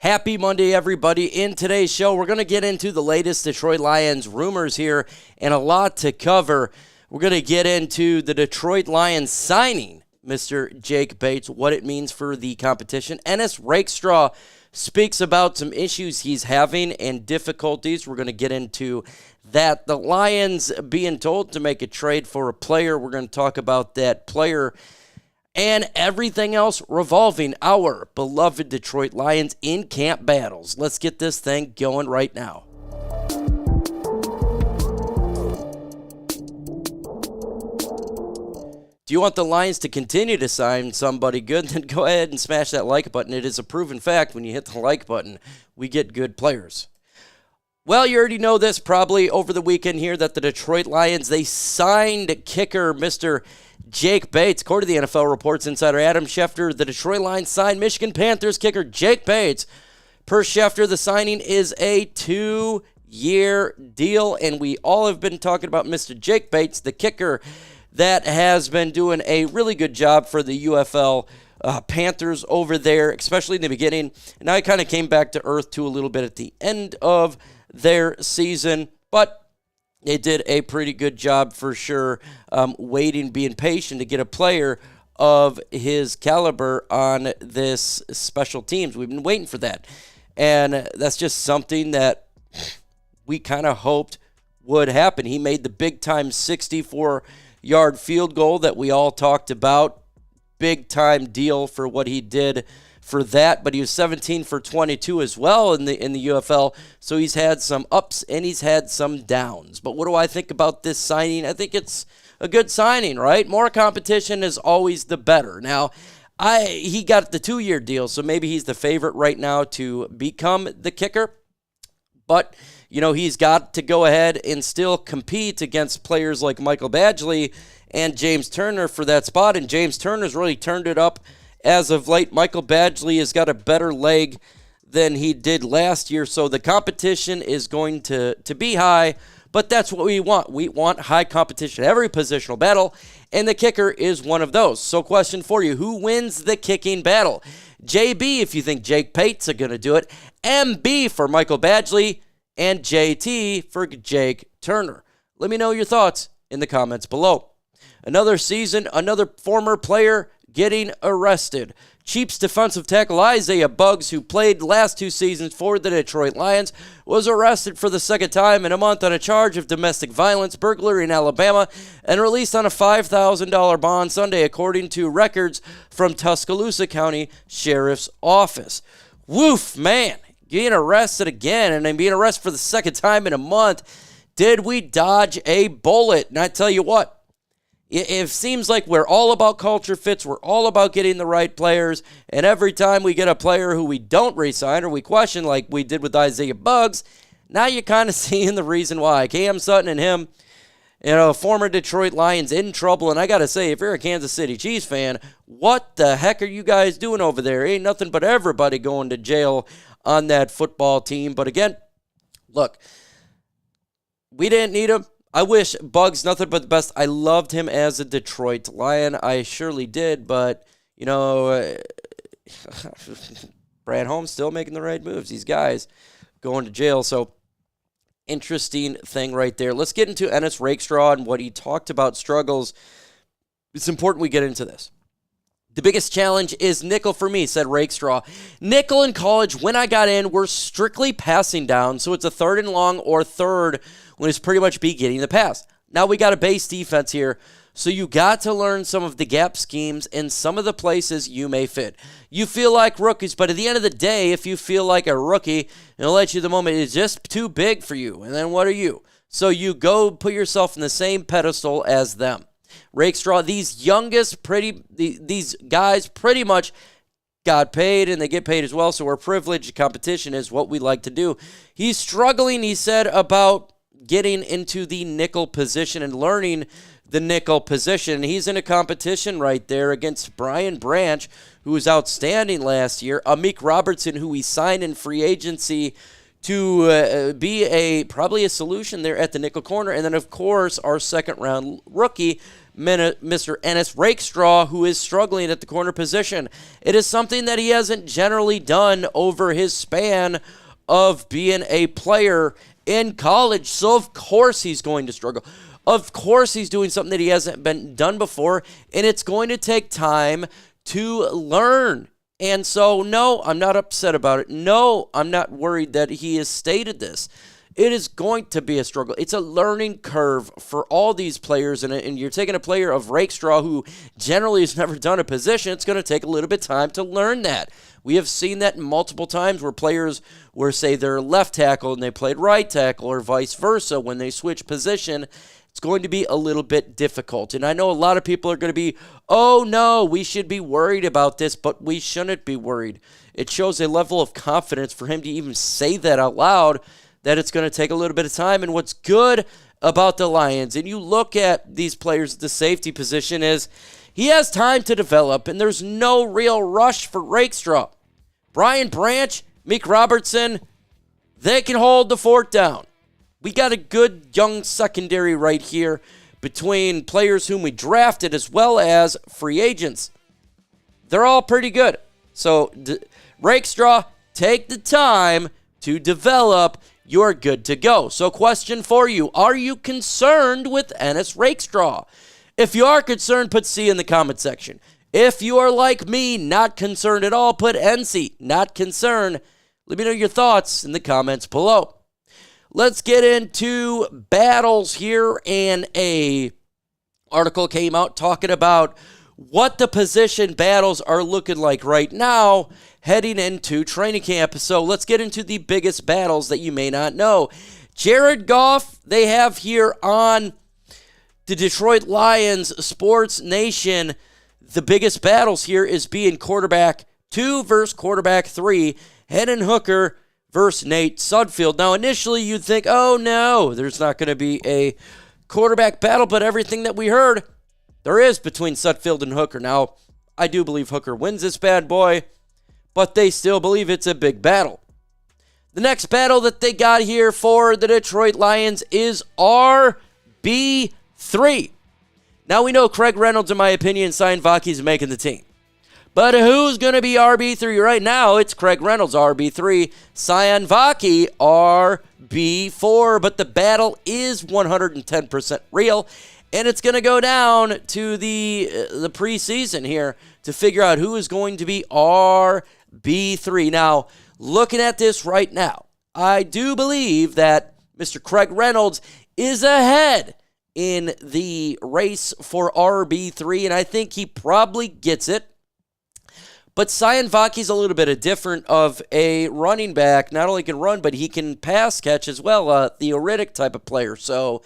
Happy Monday, everybody. In today's show, we're going to get into the latest Detroit Lions rumors here and a lot to cover. We're going to get into the Detroit Lions signing Mr. Jake Bates, what it means for the competition. Ennis Rakestraw speaks about some issues he's having and difficulties. We're going to get into that. The Lions being told to make a trade for a player. We're going to talk about that player and everything else revolving our beloved Detroit Lions in camp battles. Let's get this thing going right now. Do you want the Lions to continue to sign somebody good? Then go ahead and smash that like button. It is a proven fact when you hit the like button, we get good players. Well, you already know this probably over the weekend here that the Detroit Lions, they signed kicker Mr. Jake Bates. According to the NFL Reports insider Adam Schefter, the Detroit Lions signed Michigan Panthers kicker Jake Bates. Per Schefter, the signing is a 2-year deal, and we all have been talking about Mr. Jake Bates, the kicker that has been doing a really good job for the UFL Panthers over there, especially in the beginning. And now he kind of came back to earth too a little bit at the end of their season, but they did a pretty good job for sure, waiting, being patient to get a player of his caliber on this special teams. We've been waiting for that, and that's just something that we kind of hoped would happen. He made the big-time 64-yard field goal that we all talked about. Big-time deal for what he did for that, but he was 17 for 22 as well in the UFL, so he's had some ups and he's had some downs. But what do I think about this signing? I think it's a good signing, right? More competition is always the better. Now, he got the 2-year deal, so maybe he's the favorite right now to become the kicker, but you know, he's got to go ahead and still compete against players like Michael Badgley and James Turner for that spot, and James Turner's really turned it up as of late. Michael Badgley has got a better leg than he did last year, so the competition is going to be high, but that's what we want. We want high competition, every positional battle, and the kicker is one of those. So question for you, who wins the kicking battle? JB, if you think Jake Bates are going to do it, MB for Michael Badgley, and JT for Jake Turner. Let me know your thoughts in the comments below. Another season, another former player getting arrested. Chiefs defensive tackle Isaiah Buggs, who played last 2 seasons for the Detroit Lions, was arrested for the second time in a month on a charge of domestic violence, burglary in Alabama, and released on a $5,000 bond Sunday, according to records from Tuscaloosa County Sheriff's Office. Woof, man. Being arrested again, and then being arrested for the second time in a month. Did we dodge a bullet? And I tell you what, it seems like we're all about culture fits. We're all about getting the right players. And every time we get a player who we don't re-sign or we question, like we did with Isaiah Buggs, now you're kind of seeing the reason why. Cam Sutton and him, you know, former Detroit Lions in trouble. And I got to say, if you're a Kansas City Chiefs fan, what the heck are you guys doing over there? Ain't nothing but everybody going to jail on that football team. But again, look, we didn't need him. I wish Buggs nothing but the best. I loved him as a Detroit Lion. I surely did. But, you know, Brad Holmes still making the right moves. These guys going to jail. So, interesting thing right there. Let's get into Ennis Rakestraw and what he talked about struggles. It's important we get into this. The biggest challenge is nickel for me, said Rakestraw. Nickel in college, when I got in, we're strictly passing down, so it's a third and long or third when it's pretty much be getting the pass. Now we got a base defense here, so you got to learn some of the gap schemes and some of the places you may fit. You feel like rookies, but at the end of the day, if you feel like a rookie, it'll let you the moment it's just too big for you, and then what are you? So you go put yourself in the same pedestal as them. Rakestraw, these guys pretty much got paid, and they get paid as well, so we're privileged. Competition is what we like to do. He's struggling, he said, about getting into the nickel position and learning the nickel position. He's in a competition right there against Brian Branch, who was outstanding last year, Amik Robertson, who we signed in free agency to be probably a solution there at the nickel corner, and then, of course, our second-round rookie, Mr. Ennis Rakestraw, who is struggling at the corner position. It is something that he hasn't generally done over his span of being a player in college. So, of course, he's going to struggle. Of course, he's doing something that he hasn't been done before, and it's going to take time to learn. And so, no, I'm not upset about it. No, I'm not worried that he has stated this. It is going to be a struggle. It's a learning curve for all these players, and you're taking a player of Rakestraw who generally has never done a position. It's going to take a little bit of time to learn that. We have seen that multiple times where players were, say, they're left tackle and they played right tackle, or vice versa. When they switch position, it's going to be a little bit difficult. And I know a lot of people are going to be, oh no, we should be worried about this, but we shouldn't be worried. It shows a level of confidence for him to even say that out loud, that it's going to take a little bit of time. And what's good about the Lions, and you look at these players at the safety position, is he has time to develop, and there's no real rush for Rakestraw. Brian Branch, Meek Robertson, they can hold the fort down. We got a good young secondary right here between players whom we drafted as well as free agents. They're all pretty good. So, Rakestraw, take the time to develop. You're good to go. So, question for you. Are you concerned with Ennis Rakestraw? If you are concerned, put C in the comment section. If you are like me, not concerned at all, put NC, not concerned. Let me know your thoughts in the comments below. Let's get into battles here, and a article came out talking about what the position battles are looking like right now heading into training camp. So let's get into the biggest battles that you may not know. Jared Goff, they have here on the Detroit Lions Sports Nation, the biggest battles here is being quarterback 2 versus quarterback 3, Hendon Hooker versus Nate Sudfeld. Now, initially, you'd think, oh, no, there's not going to be a quarterback battle, but everything that we heard, there is between Sudfeld and Hooker. Now, I do believe Hooker wins this bad boy, but they still believe it's a big battle. The next battle that they got here for the Detroit Lions is RB3. Now, we know Craig Reynolds, in my opinion, Sion Vaki's making the team. But who's going to be RB3 right now? It's Craig Reynolds, RB3, Sion Vaki, RB4. But the battle is 110% real, and it's going to go down to the preseason here to figure out who is going to be RB3. Now, looking at this right now, I do believe that Mr. Craig Reynolds is ahead in the race for RB3, and I think he probably gets it. But Sion Vaki's a little bit different of a running back. Not only can run, but he can pass catch as well, a theoretic type of player. So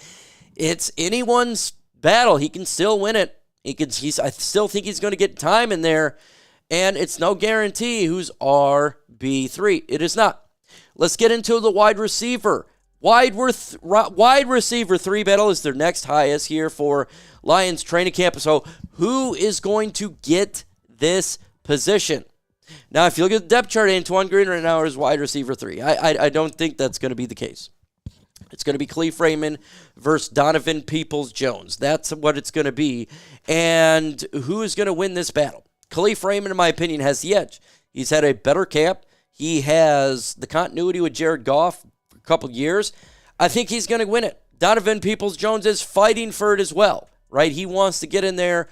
it's anyone's battle. He can still win it. I still think he's going to get time in there, and it's no guarantee who's RB3. It is not. Let's get into the wide receiver. Wide receiver 3 battle is their next highest here for Lions training camp. So who is going to get this position? Now, if you look at the depth chart, Antoine Green right now is wide receiver 3. I don't think that's going to be the case. It's going to be Khalif Raymond versus Donovan Peoples-Jones. That's what it's going to be. And who is going to win this battle? Khalif Raymond, in my opinion, has the edge. He's had a better camp. He has the continuity with Jared Goff for a couple years. I think he's going to win it. Donovan Peoples-Jones is fighting for it as well, right? He wants to get in there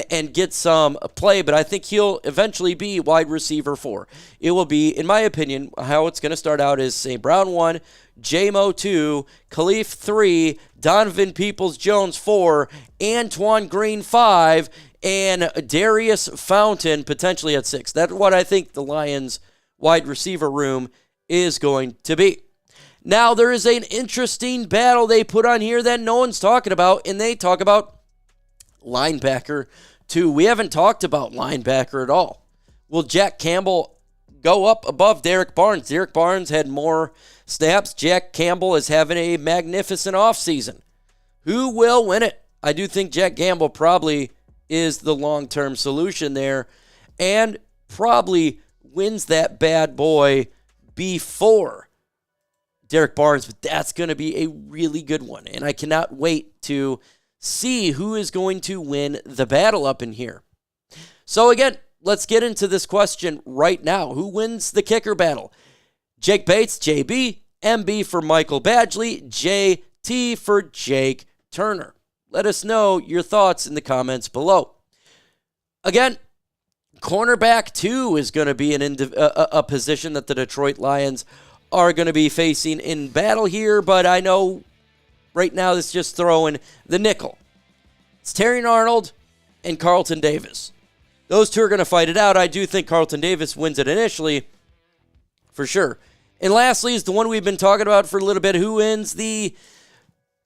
and get some play, but I think he'll eventually be wide receiver 4. It will be, in my opinion, how it's going to start out is St. Brown 1, J-Mo 2, Khalif 3, Donovan Peoples-Jones 4, Antoine Green 5, and Darius Fountain potentially at 6. That's what I think the Lions wide receiver room is going to be. Now, there is an interesting battle they put on here that no one's talking about, and they talk about linebacker 2. We haven't talked about linebacker at all. Will Jack Campbell go up above Derek Barnes? Derek Barnes had more snaps. Jack Campbell is having a magnificent offseason. Who will win it? I do think Jack Campbell probably is the long-term solution there and probably wins that bad boy before Derek Barnes, but that's going to be a really good one, and I cannot wait to see who is going to win the battle up in here. So again, let's get into this question right now. Who wins the kicker battle? Jake Bates, JB, MB for Michael Badgley, JT for Jake Turner. Let us know your thoughts in the comments below. Again, cornerback 2 is going to be a position that the Detroit Lions are going to be facing in battle here, but I know right now it's just throwing the nickel. It's Terry Arnold and Carlton Davis. Those two are going to fight it out. I do think Carlton Davis wins it initially, for sure. And lastly is the one we've been talking about for a little bit. Who wins the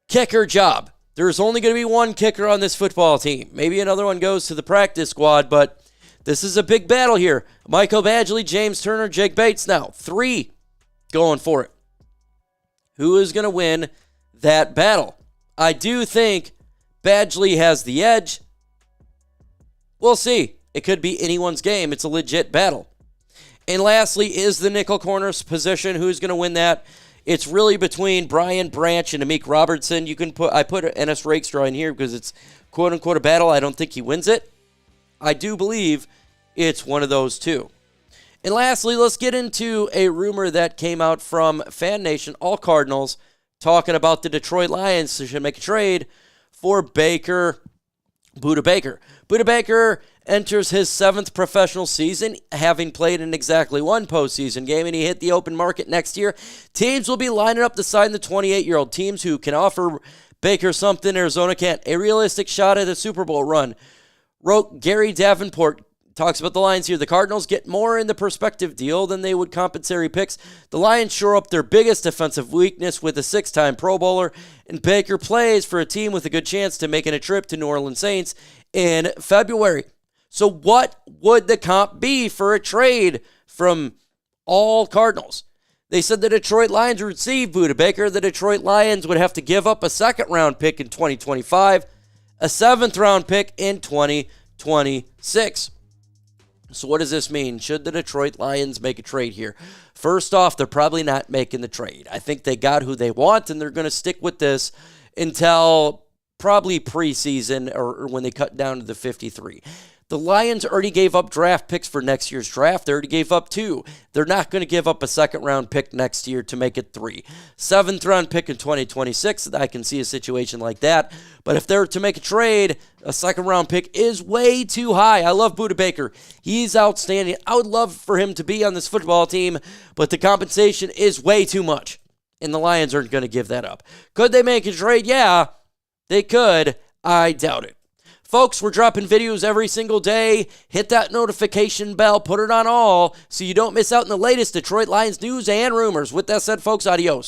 kicker job? There's only going to be one kicker on this football team. Maybe another one goes to the practice squad, but this is a big battle here. Michael Badgley, James Turner, Jake Bates now. 3 going for it. Who is going to win that battle? I do think Badgley has the edge. We'll see. It could be anyone's game. It's a legit battle. And lastly is the nickel corners position. Who's going to win that? It's really between Brian Branch and Amik Robertson. I put Ennis Rakestraw in here because it's quote-unquote a battle. I don't think he wins it. I do believe it's one of those two. And lastly, let's get into a rumor that came out from Fan Nation, All Cardianls, talking about the Detroit Lions should make a trade for Budda Baker. Budda Baker enters his 7th professional season, having played in exactly one postseason game, and he hit the open market next year. Teams will be lining up to sign the 28-year-old. Teams who can offer Baker something Arizona can't. A realistic shot at a Super Bowl run. Wrote Gary Davenport. Talks about the Lions here. The Cardinals get more in the prospective deal than they would compensatory picks. The Lions shore up their biggest defensive weakness with a 6-time Pro Bowler, and Baker plays for a team with a good chance to making a trip to New Orleans Saints in February. So what would the comp be for a trade from All Cardinals? They said the Detroit Lions would receive Budda Baker. The Detroit Lions would have to give up a 2nd-round pick in 2025, a 7th-round pick in 2026. So what does this mean? Should the Detroit Lions make a trade here? First off, they're probably not making the trade. I think they got who they want, and they're going to stick with this until probably preseason or when they cut down to the 53. The Lions already gave up draft picks for next year's draft. They already gave up 2. They're not going to give up a 2nd-round pick next year to make it 3. 7th-round pick in 2026, I can see a situation like that. But if they're to make a trade, a 2nd-round pick is way too high. I love Budda Baker. He's outstanding. I would love for him to be on this football team, but the compensation is way too much, and the Lions aren't going to give that up. Could they make a trade? Yeah, they could. I doubt it. Folks, we're dropping videos every single day. Hit that notification bell, put it on all, so you don't miss out on the latest Detroit Lions news and rumors. With that said, folks, adios.